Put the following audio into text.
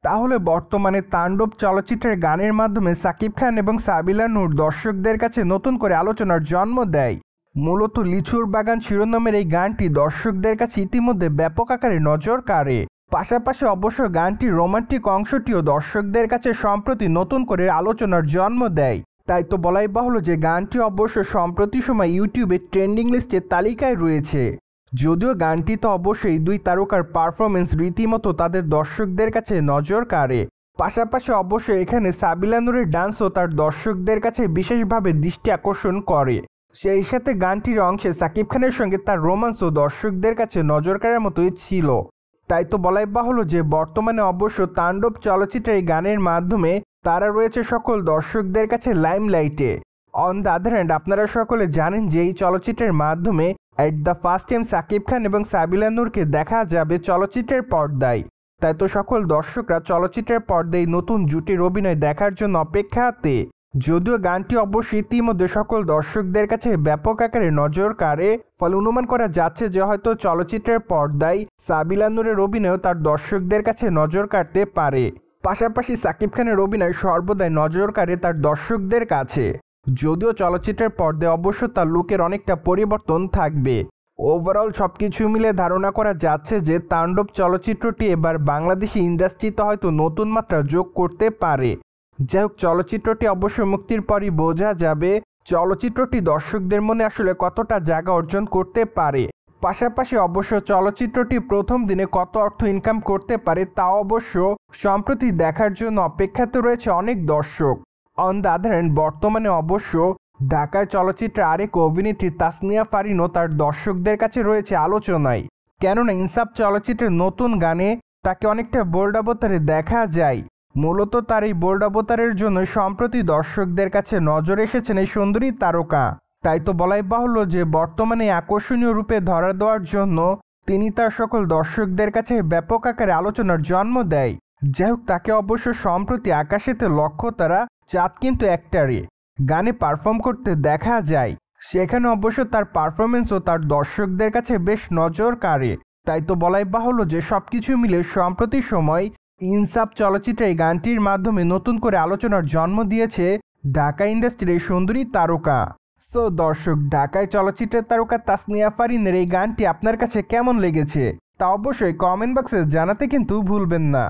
তাহলে বর্তমানে তাণ্ডব চলচ্চিত্রের গানের মাধ্যমে সাকিব খান এবং সাবিলা নূর দর্শকদের কাছে নতুন করে আলোচনার জন্ম দেয়। মূলত লিচুর বাগান শিরোনামের এই গানটি দর্শকদের কাছে ইতিমধ্যে ব্যাপক আকারে নজর কাড়ে। পাশাপাশি অবশ্য গানটির রোমান্টিক অংশটিও দর্শকদের কাছে সম্প্রতি নতুন করে আলোচনার জন্ম দেয়। তাই তো বলাই বাহুল্য যে গানটি অবশ্য সম্প্রতি সময় ইউটিউবে ট্রেন্ডিং লিস্টের তালিকায় রয়েছে। যদিও গানটিতে অবশ্যই দুই তারকার পারফরমেন্স রীতিমতো তাদের দর্শকদের কাছে নজর কাড়ে। পাশাপাশি অবশ্যই এখানে সাবিলা নূরের ডান্সও তার দর্শকদের কাছে বিশেষভাবে দৃষ্টি আকর্ষণ করে। সেই সাথে গানটির অংশে সাকিব খানের সঙ্গে তার রোমান্সও দর্শকদের কাছে নজর কাড়ার মতোই ছিল। তাই তো বলাই বাহুল্য যে বর্তমানে অবশ্য তাণ্ডব চলচ্চিত্রের এই গানের মাধ্যমে তারা রয়েছে সকল দর্শকদের কাছে লাইমলাইটে। অন দ্য আদার হ্যান্ড আপনারা সকলে জানেন যে এই চলচ্চিত্রের মাধ্যমে at the first time Shakib Khan এবং সাবিলা নূরকে দেখা যাবে চলচ্চিত্রের পর্দায়। তাই তো সকল দর্শকরা চলচ্চিত্রের পর্দায় নতুন জুটির অভিনয় দেখার জন্য অপেক্ষাতে। যদিও গানটি অবশ্যই ইতিমধ্যে সকল দর্শকদের কাছে ব্যাপক আকারে নজর কাড়ে, ফলে অনুমান করা যাচ্ছে যে হয়তো চলচ্চিত্রের পর্দায় সাবিলা নূরের অভিনয় তার দর্শকদের কাছে নজর কাড়তে পারে। পাশাপাশি সাকিব খানের অভিনয় সর্বদাই নজর কাড়ে তার দর্শকদের কাছে। যদিও চলচ্চিত্রের পর্দায় অবশ্য তার লুকের অনেকটা পরিবর্তন থাকবে। ওভারঅল সবকিছু মিলে ধারণা করা যাচ্ছে যে তাণ্ডব চলচ্চিত্রটি এবার বাংলাদেশি ইন্ডাস্ট্রিতে হয়তো নতুন মাত্রা যোগ করতে পারে। যাই হোক, চলচ্চিত্রটি অবশ্য মুক্তির পরই বোঝা যাবে চলচ্চিত্রটি দর্শকদের মনে আসলে কতটা জায়গা অর্জন করতে পারে। পাশাপাশি অবশ্য চলচ্চিত্রটি প্রথম দিনে কত অর্থ ইনকাম করতে পারে তা অবশ্য সম্প্রতি দেখার জন্য অপেক্ষাতে রয়েছে অনেক দর্শক। অন দ্য আদার হ্যান্ড বর্তমানে অবশ্য ঢাকায় চলচ্চিত্রের আরেক অভিনেত্রী তাসনিয়া ফারিনও তার দর্শকদের কাছে রয়েছে আলোচনায়। কেননা ইনসাফ চলচ্চিত্রের নতুন গানে তাকে অনেকটা বোল্ড অবতারে দেখা যায়। মূলত তার এই বোল্ড অবতারের জন্য সম্প্রতি দর্শকদের কাছে নজর এসেছেন এই সুন্দরী তারকা। তাই তো বলাই বাহুল্য যে বর্তমানে আকর্ষণীয় রূপে ধরা দেওয়ার জন্য তিনি তার সকল দর্শকদের কাছে ব্যাপক আকারে আলোচনার জন্ম দেয়। যাই হোক, তাকে অবশ্য সম্প্রতি আকাশেতে লক্ষ্য তারা চাঁদ কিন্তু একটারে গানে পারফর্ম করতে দেখা যায়। সেখানে অবশ্য তার পারফরমেন্সও তার দর্শকদের কাছে বেশ নজর কাড়ে। তাই তো বলাই বাহুল্য যে সবকিছু মিলে সম্প্রতি সময় ইনসাফ চলচ্চিত্রে এই গানটির মাধ্যমে নতুন করে আলোচনার জন্ম দিয়েছে ঢাকা ইন্ডাস্ট্রির সুন্দরী তারকা। সো দর্শক, ঢাকায় চলচ্চিত্রের তারকা তাসনিয়া ফারিনের এই গানটি আপনার কাছে কেমন লেগেছে তা অবশ্যই কমেন্ট বক্সে জানাতে কিন্তু ভুলবেন না।